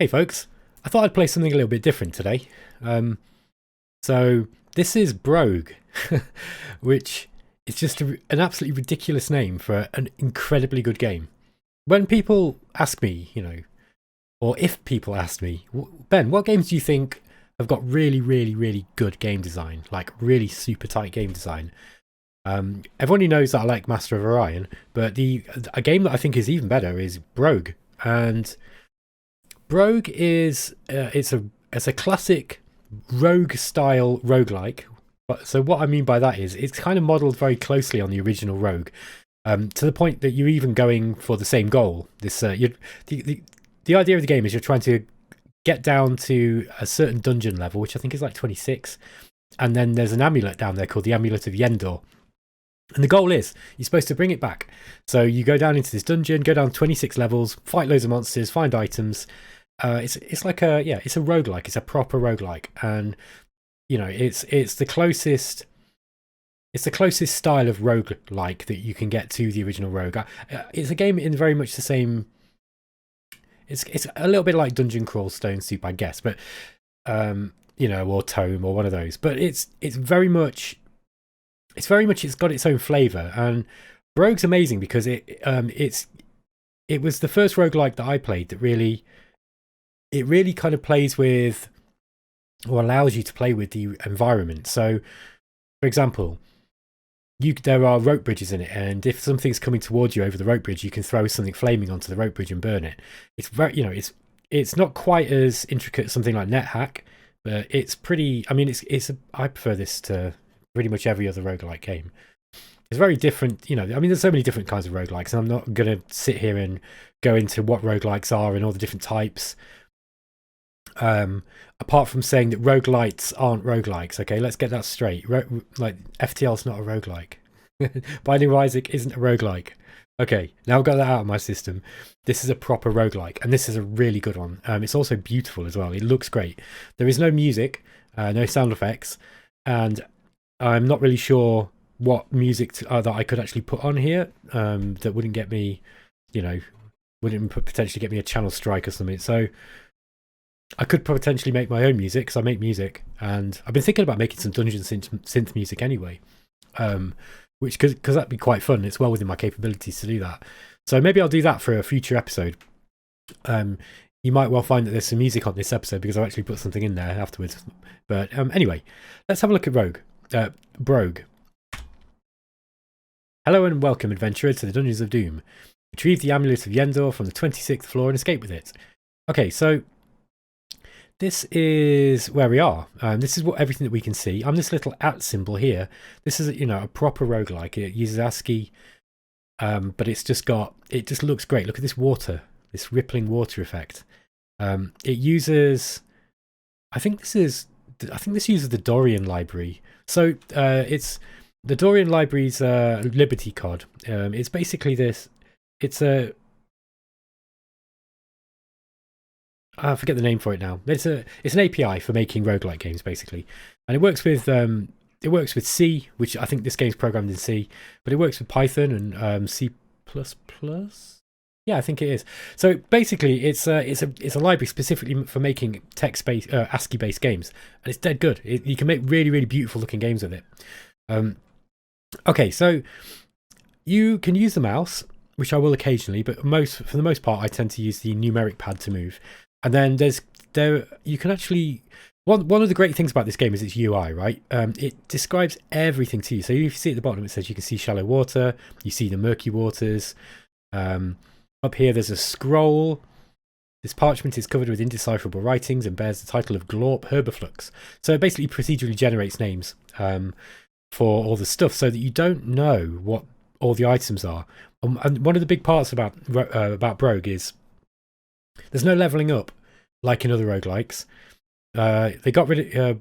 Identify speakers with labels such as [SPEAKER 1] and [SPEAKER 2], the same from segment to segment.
[SPEAKER 1] Hey folks, I thought I'd play something a little bit different today. So this is Brogue, which is just an absolutely ridiculous name for an incredibly good game. When people ask me, or if people ask me, Ben, what games do you think have got really, really, really good game design, like really super tight game design? Everyone knows that I like Master of Orion, but a game that I think is even better is Brogue, and Brogue is it's a classic rogue style roguelike. So what I mean by that is it's kind of modelled very closely on the original Rogue, to the point that you're even going for the same goal. The idea of the game is you're trying to get down to a certain dungeon level, which I think is like 26, and then there's an amulet down there called the Amulet of Yendor. And the goal is you're supposed to bring it back. So you go down into this dungeon, go down 26 levels, fight loads of monsters, find items. It's like it's a roguelike. It's a proper roguelike, and it's the closest style of roguelike that you can get to the original Rogue. It's a game in very much the same. It's a little bit like Dungeon Crawl Stone Soup, I guess, but or Tome or one of those. But it's very much it's got its own flavour, and Brogue's amazing because it was the first roguelike that I played that really kind of plays with, or allows you to play with, the environment. So, for example, there are rope bridges in it, and if something's coming towards you over the rope bridge, you can throw something flaming onto the rope bridge and burn it. It's very, it's not quite as intricate as something like NetHack, but it's pretty. I mean, I prefer this to pretty much every other roguelike game. It's very different, I mean, there's so many different kinds of roguelikes, and I'm not going to sit here and go into what roguelikes are and all the different types. Apart from saying that roguelites aren't roguelikes, okay, let's get that straight. Like FTL's not a roguelike. Binding of Isaac isn't a roguelike. Okay, now I've got that out of my system. This is a proper roguelike, and this is a really good one. It's also beautiful as well. It looks great. There is no music, no sound effects, and I'm not really sure what music that I could actually put on here that wouldn't get me, wouldn't potentially get me a channel strike or something. So I could potentially make my own music, because I make music, and I've been thinking about making some dungeon synth music anyway, which because that'd be quite fun. It's well within my capabilities to do that, so maybe I'll do that for a future episode. You might well find that there's some music on this episode because I've actually put something in there afterwards. But anyway, let's have a look at Brogue. Hello and welcome, adventurer, to the Dungeons of Doom. Retrieve the Amulet of Yendor from the 26th floor and escape with it. Okay, so this is where we are. This is everything that we can see. I'm this little @ symbol here. This is a proper roguelike. It uses ASCII, but it just looks great. Look at this water, this rippling water effect. It uses, I think this uses the Dorian library. So it's the Dorian library's Liberty cod. It's basically this. I forget the name for it now. It's an API for making roguelike games, basically, and it works with C, which I think this game's programmed in C, but it works with Python and C++. Yeah, I think it is. So basically, it's a library specifically for making text-based ASCII-based games, and it's dead good. You can make really, really beautiful looking games with it. Okay, so you can use the mouse, which I will occasionally, but for the most part, I tend to use the numeric pad to move. And then you can actually, one of the great things about this game is its UI, right? It describes everything to you. So if you see at the bottom, it says you can see shallow water, you see the murky waters. Up here, there's a scroll. This parchment is covered with indecipherable writings and bears the title of Glorp Herbiflux. So it basically procedurally generates names for all the stuff, so that you don't know what all the items are. And one of the big parts about Brogue is there's no leveling up like in other roguelikes. The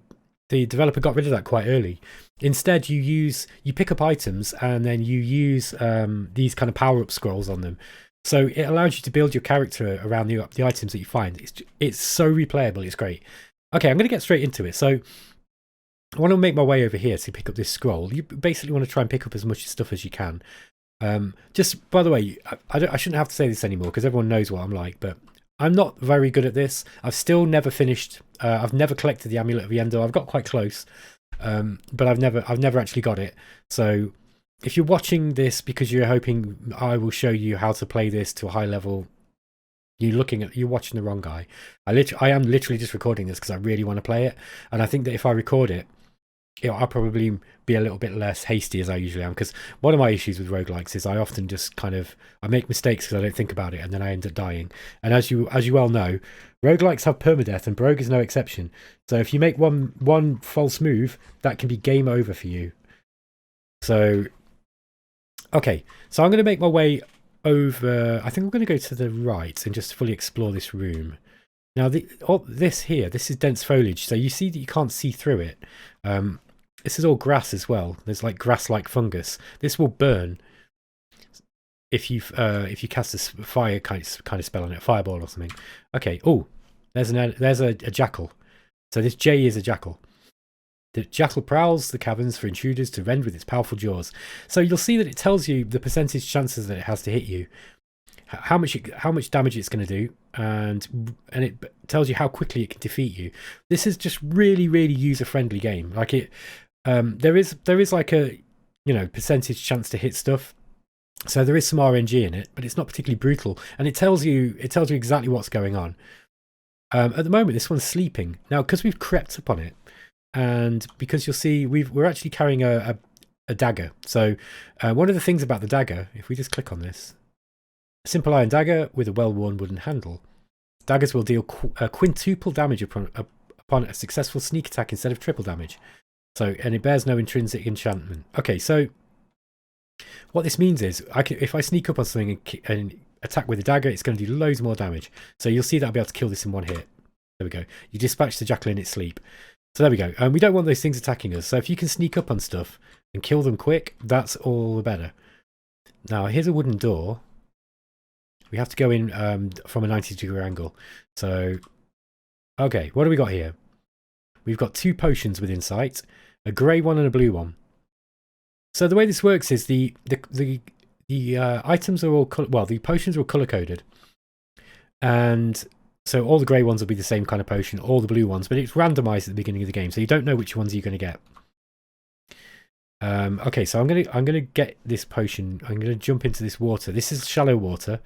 [SPEAKER 1] developer got rid of that quite early. Instead, you pick up items, and then you use these kind of power-up scrolls on them. So it allows you to build your character around the items that you find. It's so replayable. It's great. Okay, I'm going to get straight into it. So I want to make my way over here to pick up this scroll. You basically want to try and pick up as much stuff as you can. Just by the way, I shouldn't have to say this anymore because everyone knows what I'm like, but I'm not very good at this. I've still never finished. I've never collected the Amulet of Yendor. I've got quite close, but I've never actually got it. So if you're watching this because you're hoping I will show you how to play this to a high level, you're watching the wrong guy. I am literally just recording this because I really want to play it, and I think that if I record it, I'll probably be a little bit less hasty as I usually am, because one of my issues with roguelikes is I often just I make mistakes because I don't think about it, and then I end up dying. And as you well know, roguelikes have permadeath, and Brogue is no exception. So if you make one false move, that can be game over for you. So okay, so I'm going to make my way over. I think I'm going to go to the right and just fully explore this room. Now this is dense foliage, so you see that you can't see through it. This is all grass as well. There's like grass-like fungus. This will burn if you cast a fire kind of spell on it, fireball or something. Okay. Oh, there's a jackal. So this J is a jackal. The jackal prowls the caverns for intruders to rend with its powerful jaws. So you'll see that it tells you the percentage chances that it has to hit you, how much damage it's going to do, and it tells you how quickly it can defeat you. This is just really, really user-friendly game. Like there is like a percentage chance to hit stuff, so there is some RNG in it, but it's not particularly brutal, and it tells you exactly what's going on. At the moment, this one's sleeping now because we've crept up on it, and because you'll see we're actually carrying a dagger. So one of the things about the dagger, if we just click on this. A simple iron dagger with a well-worn wooden handle. Daggers will deal quintuple damage upon a successful sneak attack instead of triple damage. So, and it bears no intrinsic enchantment. Okay, so what this means is, if I sneak up on something and attack with a dagger, it's going to do loads more damage. So you'll see that I'll be able to kill this in one hit. There we go. You dispatch the jackal in its sleep. So there we go. And we don't want those things attacking us. So if you can sneak up on stuff and kill them quick, that's all the better. Now, here's a wooden door. We have to go in from a 90-degree angle. So, okay, what do we got here? We've got 2 potions within sight, a grey one and a blue one. So the way this works is the items are all the potions are all color coded, and so all the grey ones will be the same kind of potion, all the blue ones, but it's randomized at the beginning of the game, so you don't know which ones you're going to get. Okay, so I'm gonna get this potion. I'm gonna jump into this water. This is shallow water.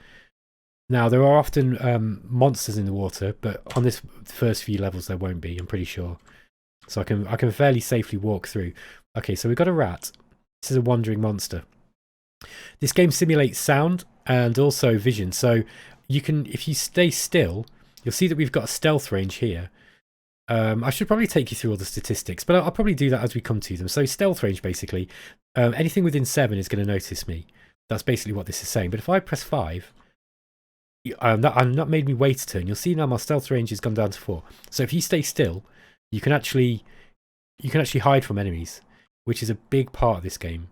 [SPEAKER 1] Now, there are often monsters in the water, but on this first few levels there won't be, I'm pretty sure. So I can fairly safely walk through. Okay, so we've got a rat. This is a wandering monster. This game simulates sound and also vision. So you can, if you stay still, you'll see that we've got a stealth range here. I should probably take you through all the statistics, but I'll probably do that as we come to them. So stealth range, basically, anything within 7 is going to notice me. That's basically what this is saying. But if I press 5... that made me wait a turn. You'll see now my stealth range has gone down to 4. So if you stay still, you can actually hide from enemies, which is a big part of this game.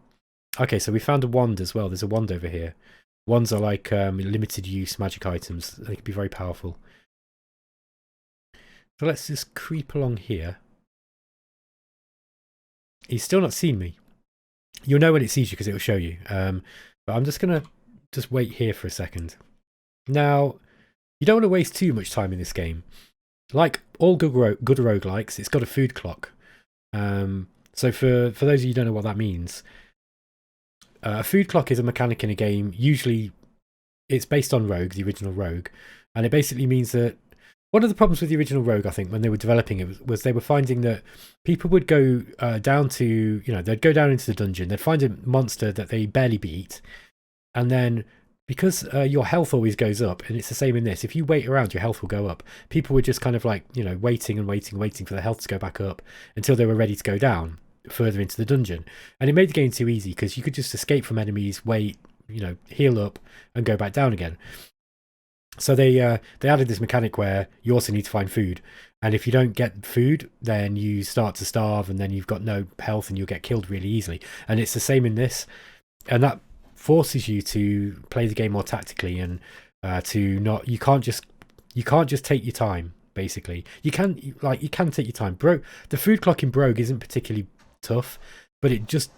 [SPEAKER 1] Okay, so we found a wand as well. There's a wand over here. Wands are like limited use magic items. They can be very powerful. So let's just creep along here. He's still not seen me. You'll know when it sees you because it will show you. But I'm just going to wait here for a second. Now, you don't want to waste too much time in this game. Like all good roguelikes, it's got a food clock. So for those of you who don't know what that means, a food clock is a mechanic in a game. Usually, it's based on Rogue, the original Rogue. And it basically means that one of the problems with the original Rogue, I think, when they were developing it, was they were finding that people would go down to, they'd go down into the dungeon, they'd find a monster that they barely beat, and then because your health always goes up, and it's the same in this, if you wait around, your health will go up. People were just kind of like, waiting and waiting for their health to go back up until they were ready to go down further into the dungeon. And it made the game too easy because you could just escape from enemies, wait, heal up, and go back down again. So they added this mechanic where you also need to find food. And if you don't get food, then you start to starve, and then you've got no health and you'll get killed really easily. And it's the same in this. And that forces you to play the game more tactically, and you can't just take your time. Basically, you can take your time. The food clock in Brogue isn't particularly tough, but it just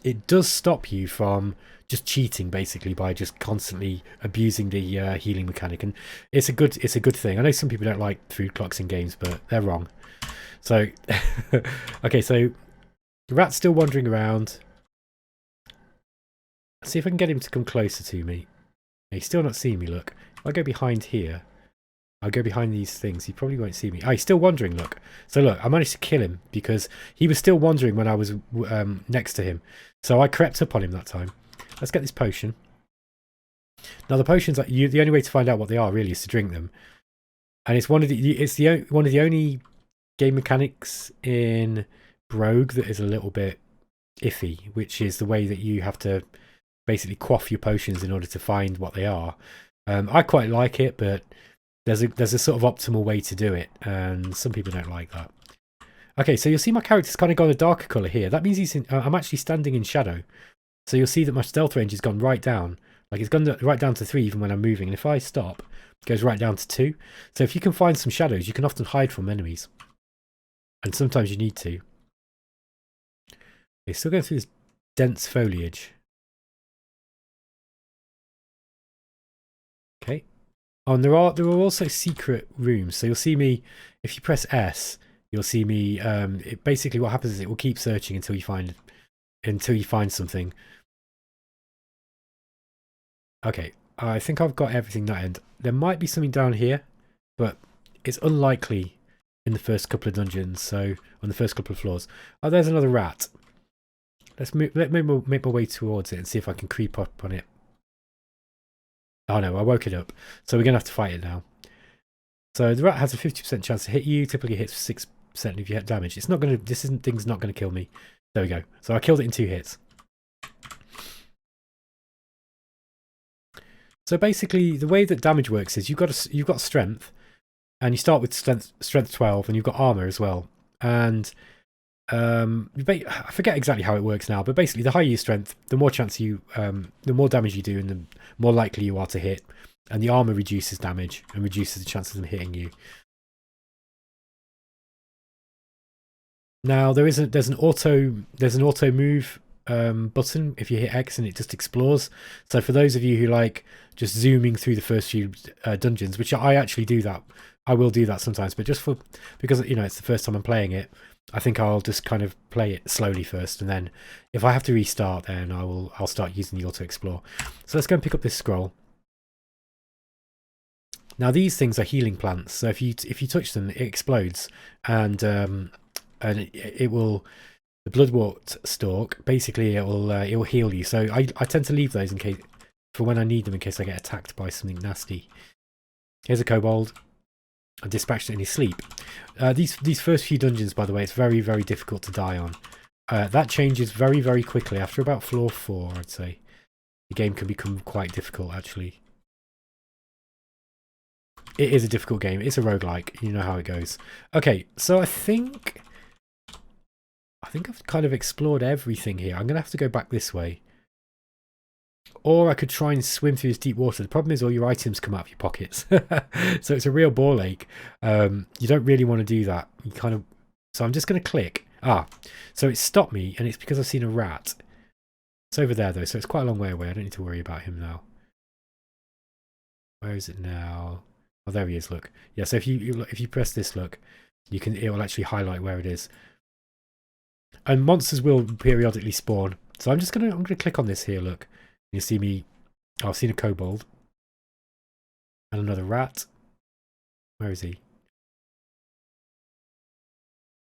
[SPEAKER 1] it does stop you from just cheating, basically, by just constantly abusing the healing mechanic, and it's a good thing. I know some people don't like food clocks in games, but they're wrong. So, okay, so the rat's still wandering around. Let's see if I can get him to come closer to me. He's still not seeing me. Look, if I go behind here, I'll go behind these things. He probably won't see me. Oh, he's still wandering, look. So look, I managed to kill him because he was still wandering when I was next to him. So I crept up on him that time. Let's get this potion. Now the potions, the only way to find out what they are really is to drink them. And it's one of the only game mechanics in Brogue that is a little bit iffy, which is the way that you have to basically quaff your potions in order to find what they are. I quite like it, but there's a sort of optimal way to do it, and some people don't like that. Okay, so you'll see my character's kind of gone a darker colour here. That means I'm actually standing in shadow. So you'll see that my stealth range has gone right down. Like it's gone right down to 3 even when I'm moving. And if I stop, it goes right down to 2. So if you can find some shadows, you can often hide from enemies. And sometimes you need to. Okay, still going through this dense foliage. Okay. Oh, and there are also secret rooms. So you'll see me, if you press S, you'll see me, basically what happens is it will keep searching until you find something. Okay, I think I've got everything that end. There might be something down here, but it's unlikely in the first couple of dungeons, so on the first couple of floors. Oh, there's another rat. Let's make my way towards it and see if I can creep up on it. Oh no, I woke it up. So we're going to have to fight it now. So the rat has a 50% chance to hit you. Typically hits 6% if you hit damage. It's not going to, thing's not going to kill me. There we go. So I killed it in 2 hits. So basically the way that damage works is you've got strength, and you start with strength 12, and you've got armor as well. And I forget exactly how it works now, but basically the higher your strength, the more the more damage you do, and the more likely you are to hit. And the armor reduces damage and reduces the chances of them hitting you. Now there's an auto move button if you hit X, and it just explores. So for those of you who like just zooming through the first few dungeons, which I actually do that, I will do that sometimes, but just because it's the first time I'm playing it, I think I'll just kind of play it slowly first, and then if I have to restart, then I'll start using the auto explore. So let's go and pick up this scroll. Now these things are healing plants, so if you touch them, it explodes, and it will. The bloodwort stalk, basically it will heal you. So I tend to leave those in case for when I need them, in case I get attacked by something nasty. Here's a kobold. I dispatched it in his sleep. These first few dungeons, by the way, it's very, very difficult to die on. That changes very, very quickly. After about floor 4, I'd say. The game can become quite difficult, actually. It is a difficult game. It's a roguelike. You know how it goes. Okay, so I think I've kind of explored everything here. I'm going to have to go back this way. Or I could try and swim through this deep water. The problem is all your items come out of your pockets. So it's a real ball ache. You don't really want to do that. So I'm just going to click. So it stopped me, and it's because I've seen a rat. It's over there, though, so it's quite a long way away. I don't need to worry about him now. Where is it now? Oh, there he is, look. Yeah, so if you press this, look, it will actually highlight where it is. And monsters will periodically spawn. So I'm gonna click on this here, look. You see me. I've seen a kobold. And another rat. Where is he?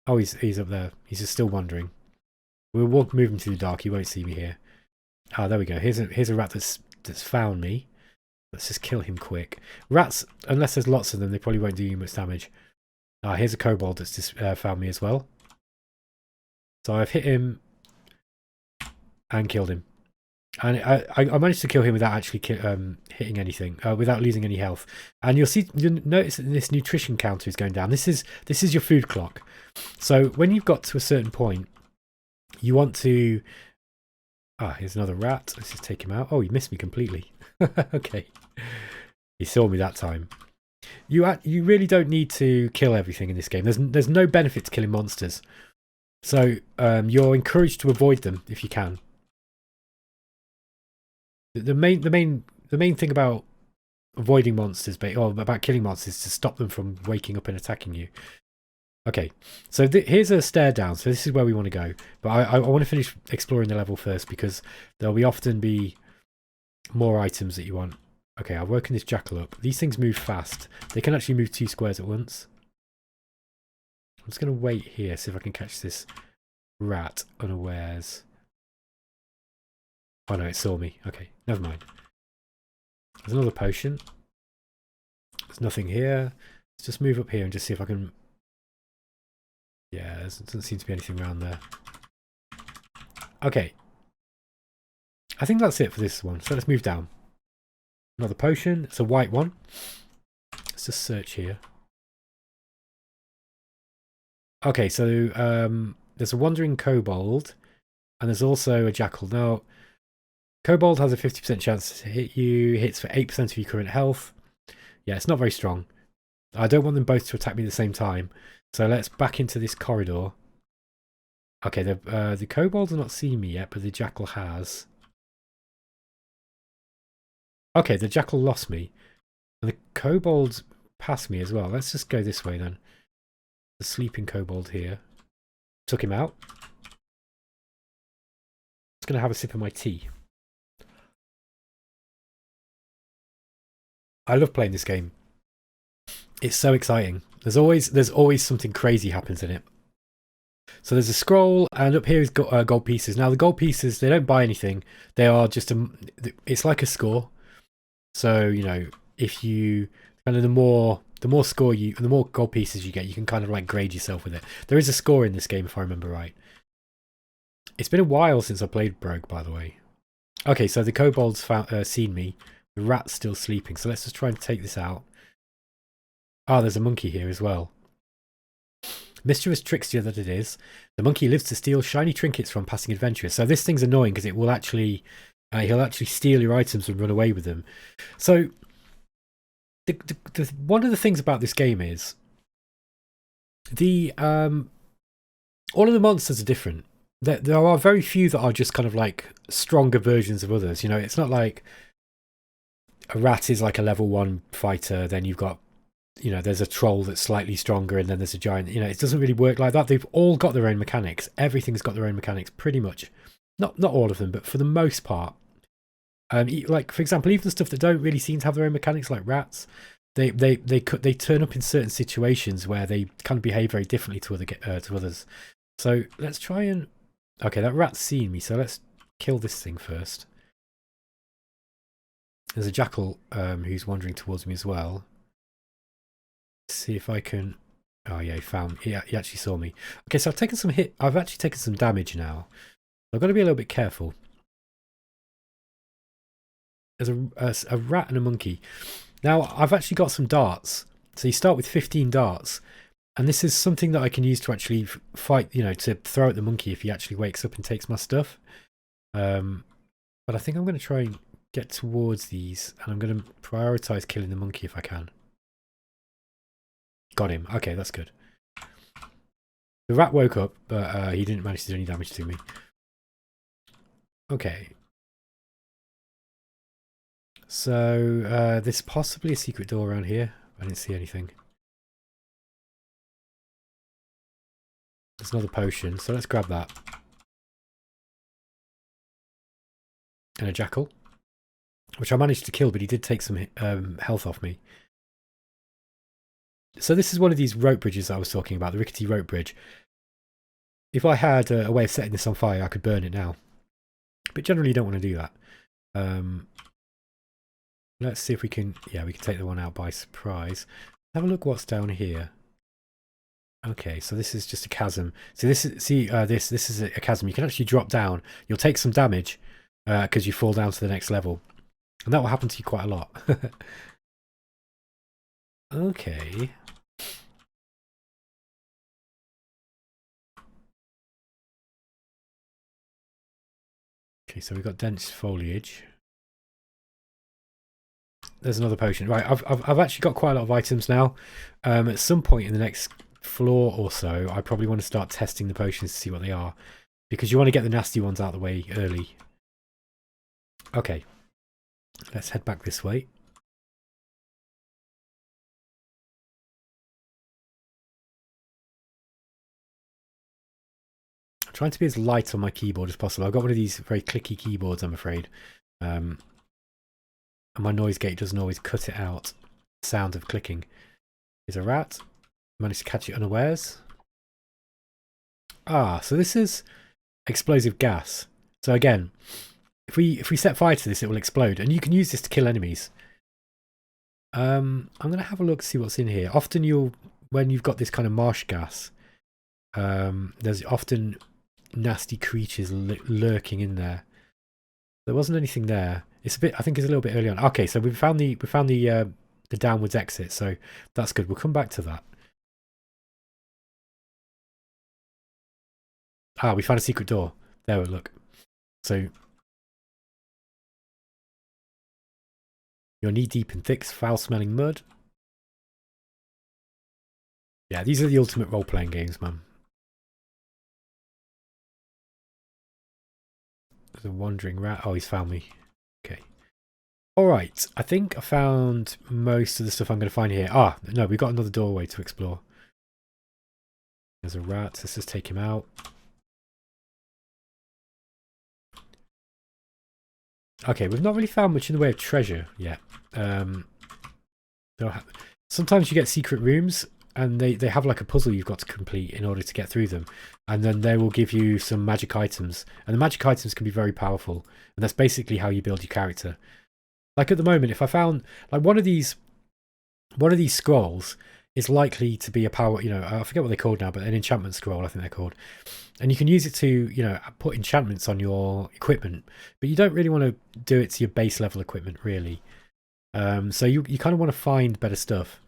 [SPEAKER 1] Oh, he's up there. He's just still wandering. We'll move him through the dark. He won't see me here. There we go. Here's a rat that's found me. Let's just kill him quick. Rats, unless there's lots of them, they probably won't do you much damage. Here's a kobold that's just found me as well. So I've hit him and killed him. And I managed to kill him without actually hitting anything, without losing any health. And you'll notice that this nutrition counter is going down. This is your food clock. So when you've got to a certain point, you want to. Here's another rat. Let's just take him out. Oh, he missed me completely. Okay, he saw me that time. You really don't need to kill everything in this game. There's no benefit to killing monsters. So you're encouraged to avoid them if you can. The main thing about avoiding monsters, or about killing monsters, is to stop them from waking up and attacking you. Okay, so here's a stair down. So this is where we want to go. But I want to finish exploring the level first, because there'll often be more items that you want. Okay, I've woken this jackal up. These things move fast. They can actually move 2 squares at once. I'm just going to wait here, see if I can catch this rat unawares. Oh no, it saw me. Okay, never mind. There's another potion. There's nothing here. Let's just move up here and just see if I can... Yeah, there doesn't seem to be anything around there. Okay. I think that's it for this one. So let's move down. Another potion. It's a white one. Let's just search here. Okay, so there's a wandering kobold. And there's also a jackal. Now, kobold has a 50% chance to hit you. Hits for 8% of your current health. Yeah, it's not very strong. I don't want them both to attack me at the same time. So let's back into this corridor. Okay, the kobold has not seen me yet, but the jackal has. Okay, the jackal lost me. And the kobold passed me as well. Let's just go this way then. The sleeping kobold here. Took him out. Just going to have a sip of my tea. I love playing this game. It's so exciting. There's always something crazy happens in it. So there's a scroll, and up here is gold pieces. Now the gold pieces, they don't buy anything. They are just it's like a score. So you know, if you kind of the more score you, the more gold pieces you get, you can kind of like grade yourself with it. There is a score in this game, if I remember right. It's been a while since I played Brogue, by the way. Okay, so the kobold's seen me. The rat's still sleeping, so let's just try and take this out. Ah, there's a monkey here as well. Mischievous trickster that it is. The monkey lives to steal shiny trinkets from passing adventurers. So this thing's annoying because it will actually, he'll actually steal your items and run away with them. So one of the things about this game is all of the monsters are different. There are very few that are just kind of like stronger versions of others. You know, it's not like a rat is like a level 1 fighter, then you've got, you know, there's a troll that's slightly stronger, and then there's a giant. You know, it doesn't really work like that. They've all got their own mechanics. Everything's got their own mechanics, pretty much. Not all of them, but for the most part. Like for example, even the stuff that don't really seem to have their own mechanics, like rats, they turn up in certain situations where they kind of behave very differently to others. So let's try and... Okay, that rat's seen me, so let's kill this thing first. There's a jackal who's wandering towards me as well. See if I can... Oh yeah, he actually saw me. Okay, so I've taken some hit. I've actually taken some damage now. I've got to be a little bit careful. There's a rat and a monkey. Now I've actually got some darts. So you start with 15 darts, and this is something that I can use to actually fight. You know, to throw at the monkey if he actually wakes up and takes my stuff. But I think I'm going to try and get towards these, and I'm going to prioritize killing the monkey if I can. Got him. Okay, that's good. The rat woke up, but he didn't manage to do any damage to me. Okay. So, there's possibly a secret door around here. I didn't see anything. There's another potion, so let's grab that. And a jackal, which I managed to kill, but he did take some health off me. So this is one of these rope bridges that I was talking about, the rickety rope bridge. If I had a way of setting this on fire, I could burn it now. But generally you don't want to do that. Let's see if we can... Yeah, we can take the one out by surprise. Have a look what's down here. Okay, so this is just a chasm. So this is a chasm. You can actually drop down. You'll take some damage because you fall down to the next level. And that will happen to you quite a lot. Okay. Okay, so we've got dense foliage. There's another potion. Right, I've actually got quite a lot of items now. At some point in the next floor or so, I probably want to start testing the potions to see what they are, because you want to get the nasty ones out of the way early. Okay, Let's head back this way. I'm trying to be as light on my keyboard as possible. I've got one of these very clicky keyboards, I'm afraid. And my noise gate doesn't always cut it out. The sound of clicking. Is a rat. Managed to catch it unawares. Ah, so this is explosive gas. So again, if we set fire to this, it will explode, and you can use this to kill enemies. I'm going to have a look, see what's in here. Often when you've got this kind of marsh gas, there's often nasty creatures lurking in there. There wasn't anything there. It's a bit, I think it's a little bit early on. Okay, so we found the downwards exit, so that's good. We'll come back to that. Ah, we found a secret door. There we look. So you're knee deep in thick, foul-smelling mud. Yeah, these are the ultimate role-playing games, man. There's a wandering rat. Oh, he's found me. Okay. Alright, I think I found most of the stuff I'm going to find here. Ah, no, we've got another doorway to explore. There's a rat. Let's just take him out. Okay, we've not really found much in the way of treasure yet. Sometimes you get secret rooms, and they have like a puzzle you've got to complete in order to get through them, and then they will give you some magic items, and the magic items can be very powerful, and that's basically how you build your character. Like at the moment, if I found like one of these scrolls is likely to be a power, I forget what they're called now, but an enchantment scroll, I think they're called. And you can use it to, put enchantments on your equipment, but you don't really want to do it to your base level equipment, really. So you kind of want to find better stuff.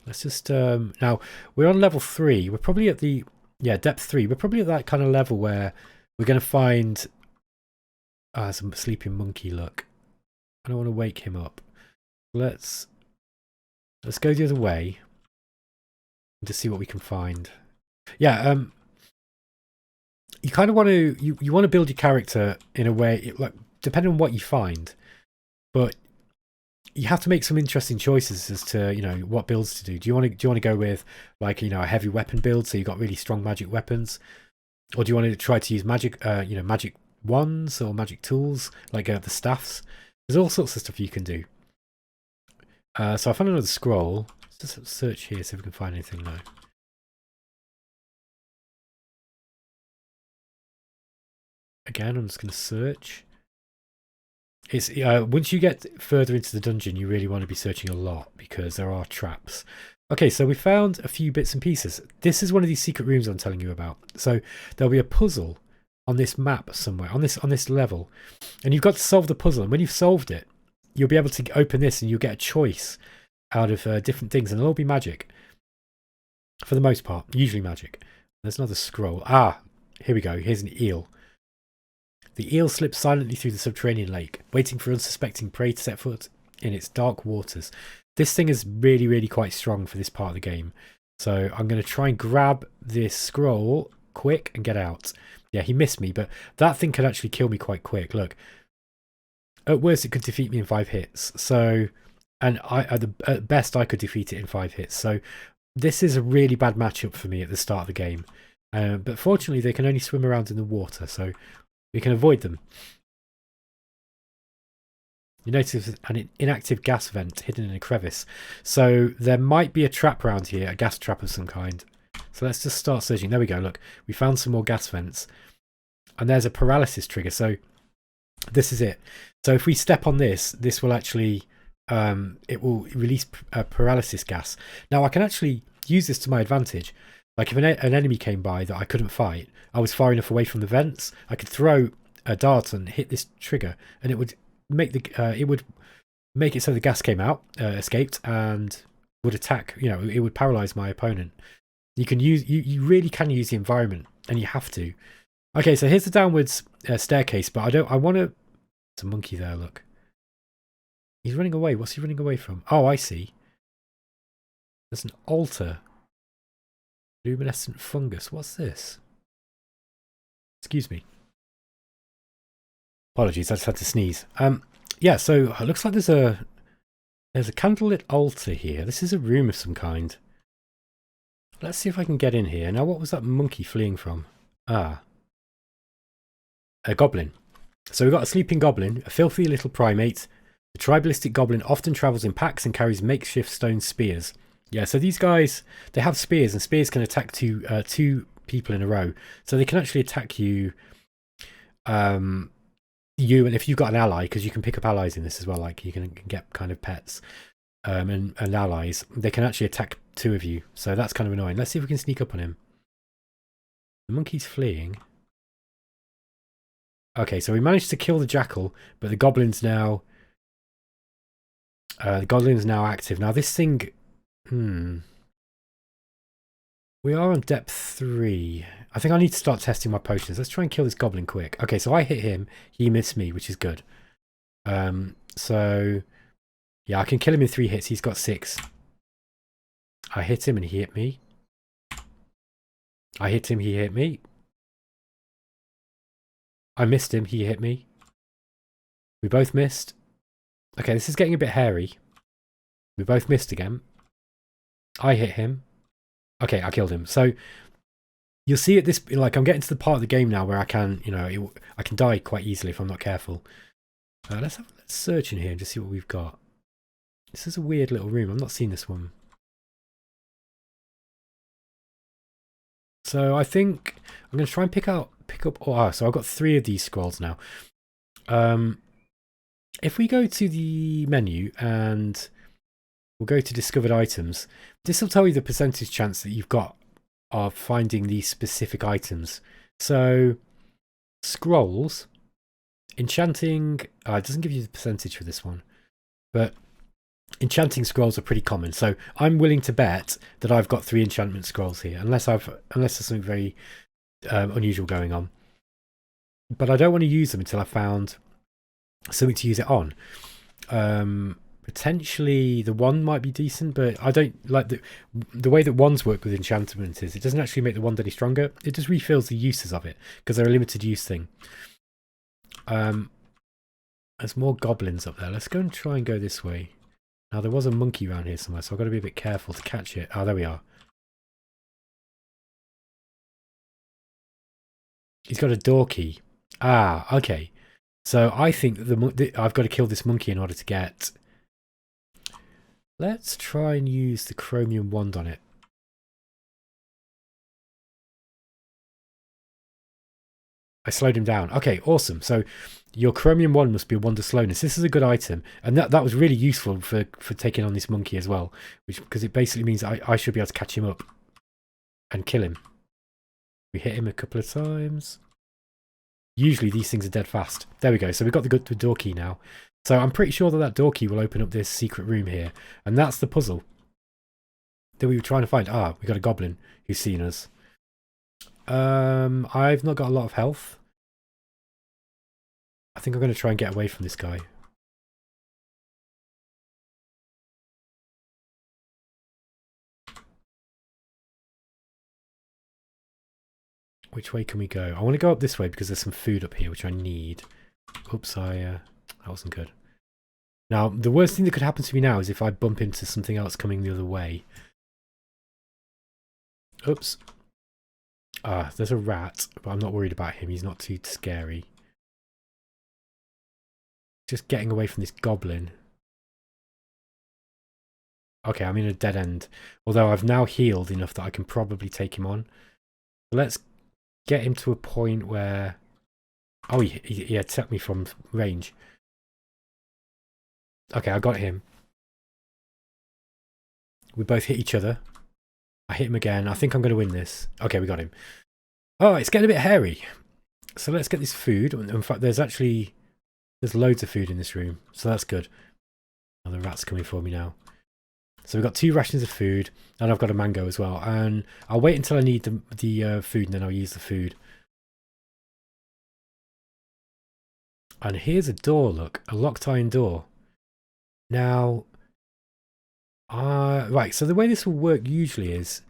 [SPEAKER 1] Let's just, now, we're on level 3. We're probably at the, depth 3. We're probably at that kind of level where we're going to find some sleeping monkey, look. I don't want to wake him up. Let's go the other way and just see what we can find. Yeah, you kind of want to you want to build your character in a way, like depending on what you find, but you have to make some interesting choices as to what builds to do. Do you want to go with like a heavy weapon build, so you've got really strong magic weapons, or do you want to try to use magic magic wands or magic tools like the staffs? There's all sorts of stuff you can do. So I found another scroll. Let's just search here, see if we can find anything now. Again, I'm just going to search. It's once you get further into the dungeon, you really want to be searching a lot because there are traps. Okay, so we found a few bits and pieces. This is one of these secret rooms I'm telling you about. So there'll be a puzzle on this map somewhere, on this level, and you've got to solve the puzzle. And when you've solved it, you'll be able to open this, and you'll get a choice out of different things, and they'll all be magic for the most part. Usually magic. There's another scroll. Ah, here we go. Here's an eel. The eel slips silently through the subterranean lake, waiting for unsuspecting prey to set foot in its dark waters. This thing is really, really quite strong for this part of the game. So I'm going to try and grab this scroll quick and get out. Yeah, he missed me, but that thing could actually kill me quite quick. Look, at worst, it could defeat me in 5 hits. So, and at best, I could defeat it in 5 hits. So this is a really bad matchup for me at the start of the game. But fortunately, they can only swim around in the water, so we can avoid them. You notice an inactive gas vent hidden in a crevice. So there might be a trap around here, a gas trap of some kind. So let's just start searching. There we go, look. We found some more gas vents. And there's a paralysis trigger. So this is it. So if we step on this, this will actually, it will release paralysis gas. Now I can actually use this to my advantage. Like if an enemy came by that I couldn't fight, I was far enough away from the vents, I could throw a dart and hit this trigger, and it would make it so the gas came out, escaped, and would attack. It would paralyze my opponent. You can use you really can use the environment, and you have to. Okay, so here's the downwards staircase, but I want to. There's a monkey there. Look, he's running away. What's he running away from? Oh, I see. There's an altar. Luminescent fungus. What's this? Excuse me. Apologies, I just had to sneeze. yeah, so it looks like there's a candlelit altar here. This is a room of some kind. Let's see if I can get in here. Now, what was that monkey fleeing from? Ah, a goblin. So we've got a sleeping goblin, a filthy little primate. The tribalistic goblin often travels in packs and carries makeshift stone spears. Yeah, so these guys, they have spears, and spears can attack two people in a row. So they can actually attack you, and if you've got an ally, because you can pick up allies in this as well, like you can get kind of pets and allies, they can actually attack two of you. So that's kind of annoying. Let's see if we can sneak up on him. The monkey's fleeing. Okay, so we managed to kill the jackal, but the goblin's now active. Now this thing, we are on depth 3. I think I need to start testing my potions. Let's try and kill this goblin quick. Okay, so I hit him, he missed me, which is good. So yeah, I can kill him in 3 hits. He's got 6. I hit him and he hit me. I hit him, he hit me. I missed him, he hit me. We both missed. Okay, this is getting a bit hairy. We both missed again. I hit him. Okay, I killed him. So you'll see at this, like, I'm getting to the part of the game now where I can, I can die quite easily if I'm not careful. Let's search in here and just see what we've got. This is a weird little room. I've not seen this one. So I think I'm going to try and pick up. Oh, so I've got 3 of these scrolls now. If we go to the menu and we'll go to discovered items, this will tell you the percentage chance that you've got of finding these specific items. So scrolls, enchanting, it doesn't give you the percentage for this one, but enchanting scrolls are pretty common. So I'm willing to bet that I've got 3 enchantment scrolls here, unless there's something very unusual going on. But I don't want to use them until I found something to use it on. Potentially the one might be decent, but I don't like the way that wands work with enchantment is it doesn't actually make the wand any stronger. It just refills the uses of it because they're a limited use thing. There's more goblins up there. Let's go and try and go this way. Now there was a monkey around here somewhere, so I've got to be a bit careful to catch it. Oh, there we are. He's got a door key. Ah, okay. So I think I've got to kill this monkey in order to get... Let's try and use the chromium wand on it. I slowed him down. Okay, awesome. So your chromium wand must be a wand of slowness. This is a good item. And that was really useful for taking on this monkey as well. Because it basically means I should be able to catch him up and kill him. We hit him a couple of times. Usually these things are dead fast. There we go. So we've got the door key now. So I'm pretty sure that door key will open up this secret room here. And that's the puzzle that we were trying to find. Ah, we got a goblin who's seen us. I've not got a lot of health. I think I'm going to try and get away from this guy. Which way can we go? I want to go up this way because there's some food up here which I need. Oops, that wasn't good. Now, the worst thing that could happen to me now is if I bump into something else coming the other way. Oops. Ah, there's a rat, but I'm not worried about him. He's not too scary. Just getting away from this goblin. Okay, I'm in a dead end. Although I've now healed enough that I can probably take him on. Let's get him to a point where... Oh, he attacked me from range. Okay, I got him. We both hit each other. I hit him again. I think I'm going to win this. Okay, we got him. Oh, it's getting a bit hairy. So let's get this food. In fact, there's loads of food in this room. So that's good. Oh, the rat's coming for me now. So we've got 2 rations of food. And I've got a mango as well. And I'll wait until I need the food and then I'll use the food. And here's a door, look. A locked iron door. Now, right, so the way this will work usually is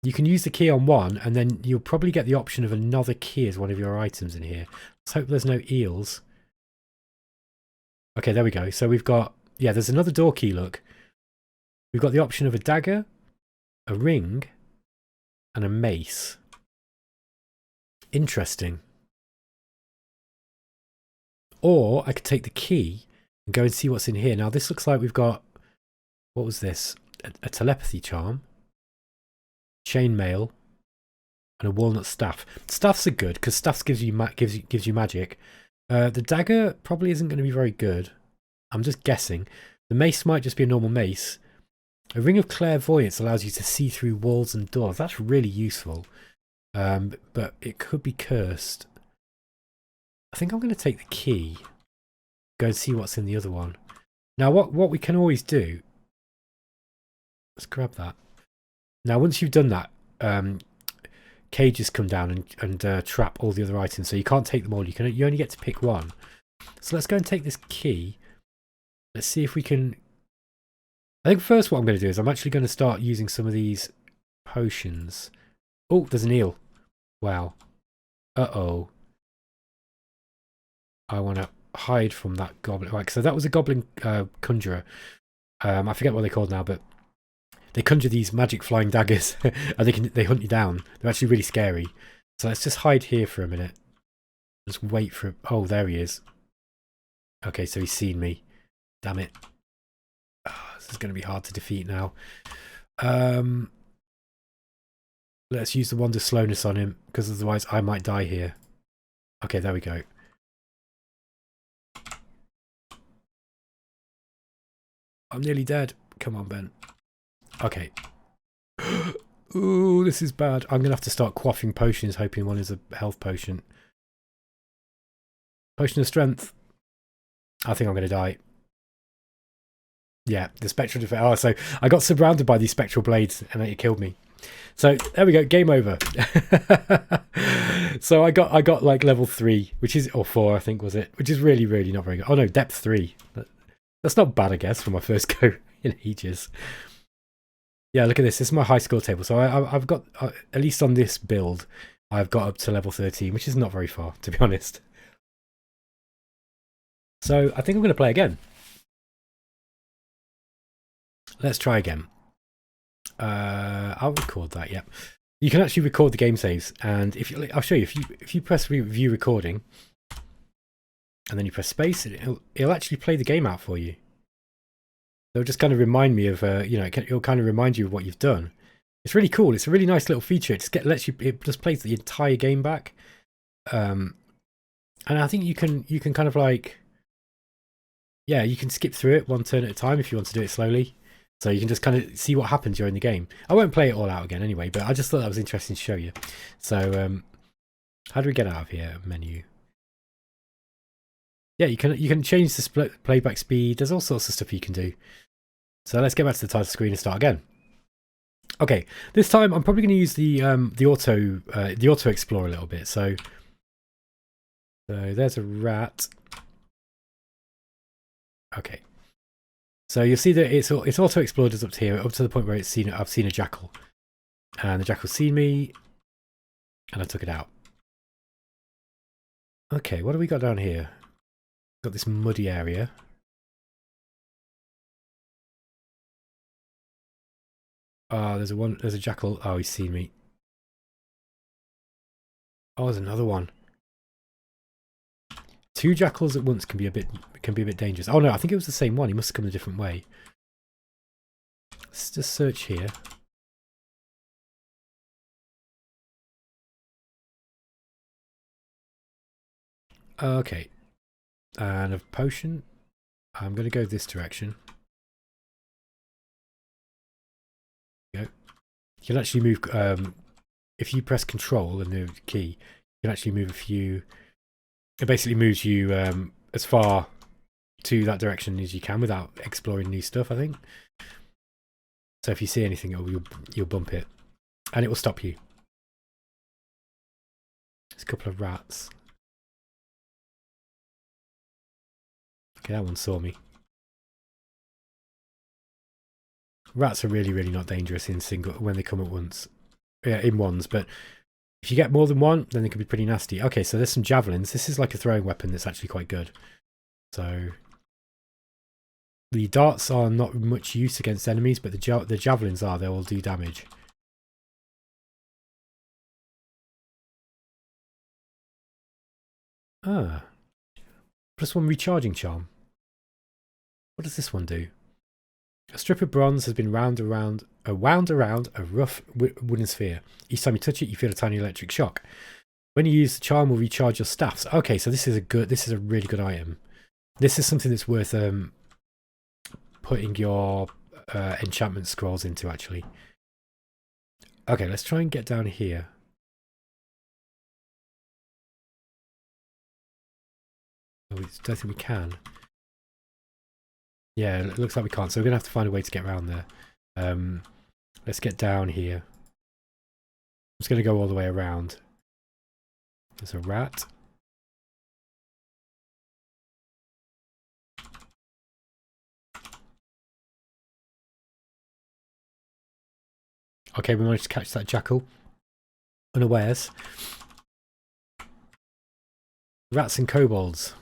[SPEAKER 1] you can use the key on one and then you'll probably get the option of another key as one of your items in here. Let's hope there's no eels. Okay, there we go. So we've got, yeah, there's another door key, look. We've got the option of a dagger, a ring, and a mace. Interesting. Or I could take the key and go and see what's in here. Now, this looks like we've got, what was this? A telepathy charm, chainmail, and a walnut staff. Staffs are good because staffs gives you magic. The dagger probably isn't going to be very good. I'm just guessing. The mace might just be a normal mace. A ring of clairvoyance allows you to see through walls and doors. That's really useful. But it could be cursed. I think I'm going to take the key. Go and see what's in the other one. Now, what we can always do... Let's grab that. Now, once you've done that, cages come down and trap all the other items. So you can't take them all. You only get to pick one. So let's go and take this key. Let's see if we can... I think first what I'm going to do is I'm actually going to start using some of these potions. Oh, there's an eel. Wow. Uh-oh. I want to hide from that goblin. Right, so that was a goblin conjurer. I forget what they're called now, but they conjure these magic flying daggers and they hunt you down. They're actually really scary. So let's just hide here for a minute. Just wait for... Oh, there he is. Okay, so he's seen me. Damn it. Oh, this is going to be hard to defeat now. Let's use the wand of slowness on him, because otherwise I might die here. Okay, there we go. I'm nearly dead. Come on, Ben. Okay. Ooh, this is bad. I'm going to have to start quaffing potions, hoping one is a health potion. Potion of strength. I think I'm going to die. Yeah, the spectral defense. Oh, so I got surrounded by these spectral blades and it killed me. So there we go, game over. So I got like level 3, which is, or 4 I think was it, which is really, really not very good. Oh no, depth 3. That's not bad, I guess, for my first go in ages. Yeah, look at this. This is my high score table. So I've got, at least on this build, I've got up to level 13, which is not very far, to be honest. So I think I'm going to play again. Let's try again. I'll record that. Yeah, you can actually record the game saves, and I'll show you. If you press view recording, and then you press space, it'll actually play the game out for you. It'll just kind of remind me of it'll kind of remind you of what you've done. It's really cool. It's a really nice little feature. It just plays the entire game back. And I think you can kind of like, yeah, you can skip through it one turn at a time if you want to do it slowly. So you can just kind of see what happens during the game. I won't play it all out again anyway, but I just thought that was interesting to show you. So how do we get out of here? Menu. Yeah, you can change the playback speed. There's all sorts of stuff you can do. So let's get back to the title screen and start again. Okay, this time I'm probably going to use the auto explore a little bit. So there's a rat. Okay. So you'll see that it's auto explored us up to here, up to the point where I've seen a jackal, and the jackal's seen me, and I took it out. Okay, what do we got down here? Got this muddy area. Oh, there's a jackal. Oh, he's seen me. Oh, there's another one. 2 jackals at once can be a bit dangerous. Oh no, I think it was the same one. He must have come a different way. Let's just search here. Okay, and a potion. I'm going to go this direction. There you go. You can actually move. If you press Control and the key, you can actually move a few. It basically moves you as far to that direction as you can without exploring new stuff, I think. So if you see anything, you'll bump it, and it will stop you. There's a couple of rats. Okay, that one saw me. Rats are really, really not dangerous when they come at once. Yeah, in ones, but if you get more than one, then they can be pretty nasty. Okay, so there's some javelins. This is like a throwing weapon that's actually quite good. So The darts are not much use against enemies, but the javelins are. They will do damage. Ah. +1 recharging charm. What does this one do? A strip of bronze has been wound around a rough wooden sphere. Each time you touch it, you feel a tiny electric shock. When you use the charm, will recharge your staffs. Okay, so this is a really good item. This is something that's worth putting your enchantment scrolls into, actually. Okay, let's try and get down here. Oh, I don't think we can. Yeah, it looks like we can't, so we're going to have to find a way to get around there. Let's get down here. I'm just going to go all the way around. There's a rat. Okay, we managed to catch that jackal unawares. Rats and kobolds.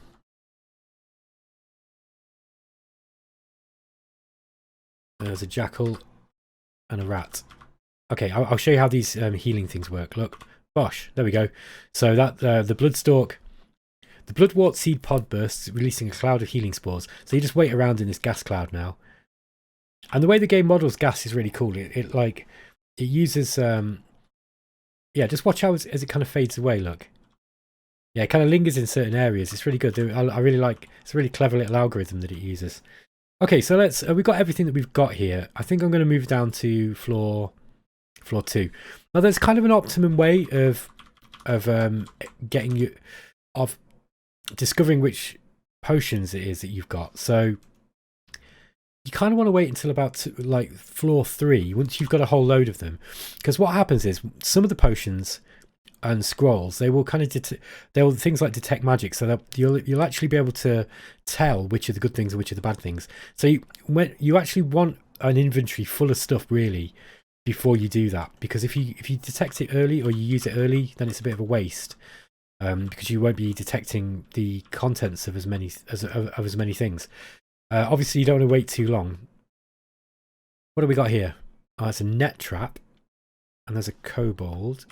[SPEAKER 1] There's a jackal and a rat. Okay, I'll show you how these healing things work. Look, bosh, there we go. So that the bloodstalk, the bloodwort seed pod bursts, releasing a cloud of healing spores. So you just wait around in this gas cloud now. And the way the game models gas is really cool. It uses yeah, just watch how as it kind of fades away. Look, yeah, it kind of lingers in certain areas. It's really good. I really like. It's a really clever little algorithm that it uses. Okay, so let's. We've got everything that we've got here. I think I'm going to move down to floor 2. Now, there's kind of an optimum way of discovering which potions it is that you've got. So you kind of want to wait until about like floor 3 once you've got a whole load of them, because what happens is some of the potions and scrolls, they will kind of they will things like detect magic, so you'll actually be able to tell which are the good things and which are the bad things. So when you actually want an inventory full of stuff really before you do that, because if you detect it early or you use it early, then it's a bit of a waste, because you won't be detecting the contents of as many things. Obviously, you don't want to wait too long. What do we got here? Oh, it's a net trap, and there's a kobold.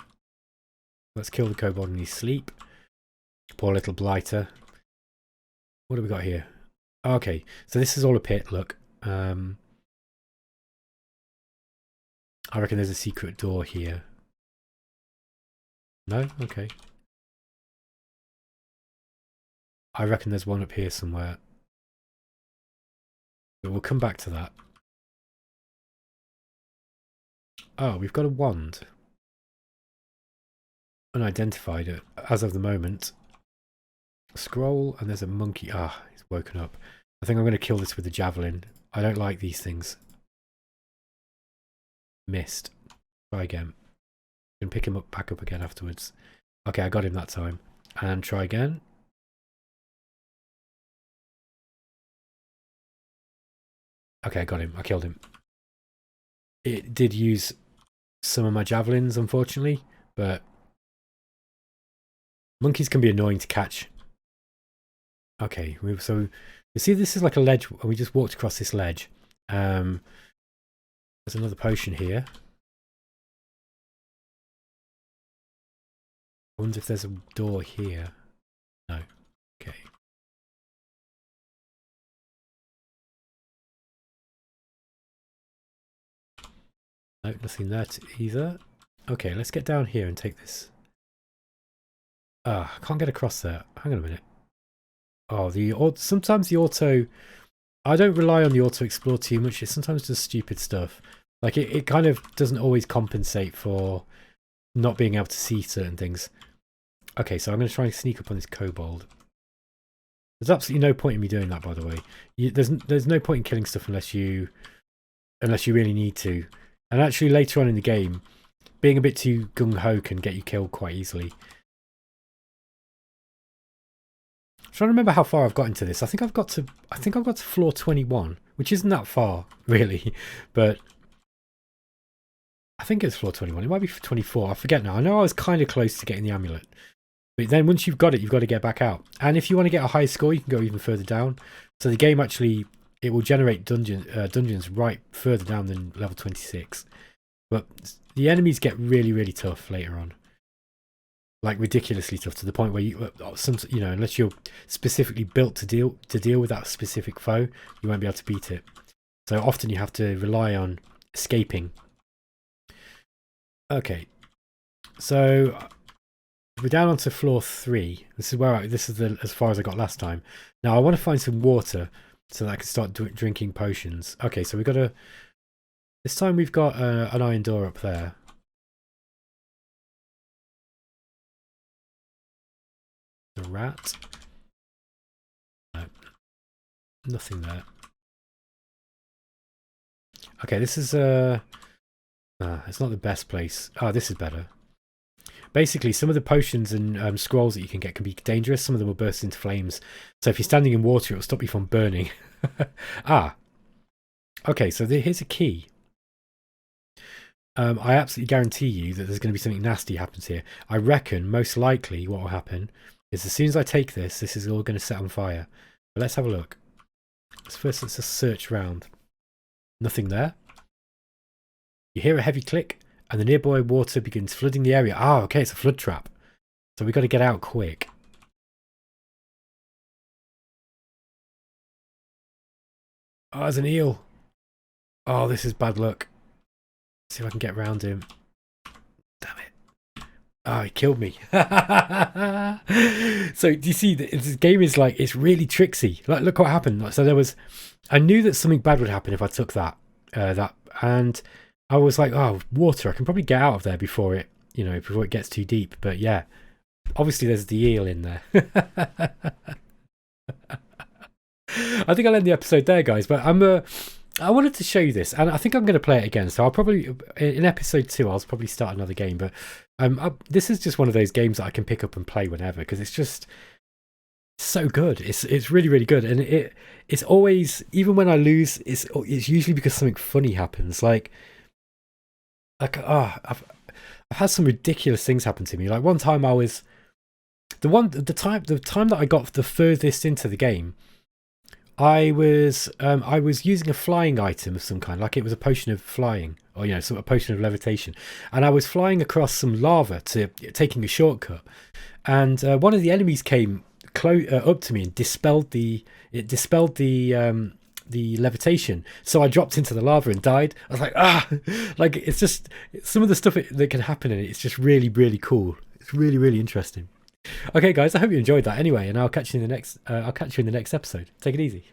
[SPEAKER 1] Let's kill the kobold in his sleep. Poor little blighter. What do we got here? Okay, so this is all a pit. Look, I reckon there's a secret door here. No? Okay. I reckon there's one up here somewhere. But we'll come back to that. Oh, we've got a wand. Unidentified it as of the moment. Scroll, and there's a monkey. Ah, he's woken up. I think I'm going to kill this with the javelin. I don't like these things. Missed. Try again. You can pick him up back up again afterwards. Okay, I got him that time. And try again. Okay, I got him. I killed him. It did use some of my javelins, unfortunately, but monkeys can be annoying to catch. Okay, so you see this is like a ledge, and we just walked across this ledge. There's another potion here. I wonder if there's a door here. No. Okay. No, nothing there either. Okay, let's get down here and take this. Ah, I can't get across there. Hang on a minute. Oh, sometimes the auto. I don't rely on the auto explore too much. It sometimes does stupid stuff. Like it kind of doesn't always compensate for not being able to see certain things. Okay, so I'm going to try and sneak up on this kobold. There's absolutely no point in me doing that, by the way. There's no point in killing stuff unless you really need to. And actually, later on in the game, being a bit too gung-ho can get you killed quite easily. I'm trying to remember how far I've got into this. I think I've got to floor 21, which isn't that far, really. But I think it's floor 21. It might be 24. I forget now. I know I was kind of close to getting the amulet. But then once you've got it, you've got to get back out. And if you want to get a high score, you can go even further down. So the game actually it will generate dungeons right further down than level 26. But the enemies get really, really tough later on. Like ridiculously tough, to the point where you know, unless you're specifically built to deal with that specific foe, you won't be able to beat it. So often you have to rely on escaping. Okay, so we're down onto floor 3. This is as far as I got last time. Now I want to find some water so that I can start drinking potions. Okay, so this time we've got an iron door up there. The rat. No, nothing there. Okay, this is it's not the best place. Oh, this is better. Basically, some of the potions and scrolls that you can get can be dangerous. Some of them will burst into flames. So if you're standing in water, it will stop you from burning. Okay, so here's a key. I absolutely guarantee you that there's going to be something nasty happens here. I reckon most likely what will happen is as soon as I take this is all going to set on fire. But let's have a look. First, let's just search round. Nothing there. You hear a heavy click, and the nearby water begins flooding the area. Ah, okay, it's a flood trap. So we've got to get out quick. Oh, there's an eel. Oh, this is bad luck. Let's see if I can get around him. Damn it. Oh, he killed me. So do you see, this game is like, it's really tricksy. Like, look what happened. So I knew that something bad would happen if I took that, and I was like, oh, water, I can probably get out of there before it gets too deep. But yeah, obviously there's the eel in there. I think I'll end the episode there, guys, but I wanted to show you this, and I think I'm going to play it again. So I'll probably, in episode 2, I'll probably start another game. But this is just one of those games that I can pick up and play whenever, because it's just so good. It's really, really good, and it's always, even when I lose, it's usually because something funny happens. I've had some ridiculous things happen to me. Like one time I was the time that I got the furthest into the game. I was using a flying item of some kind, like it was a potion of flying, or sort of a potion of levitation, and I was flying across some lava taking a shortcut, and one of the enemies came up to me and dispelled the levitation. So I dropped into the lava and died. I was like, like it's just some of the stuff that can happen in it. It's just really, really cool. It's really, really interesting. Okay, guys, I hope you enjoyed that anyway, and I'll catch you in the next episode. Take it easy.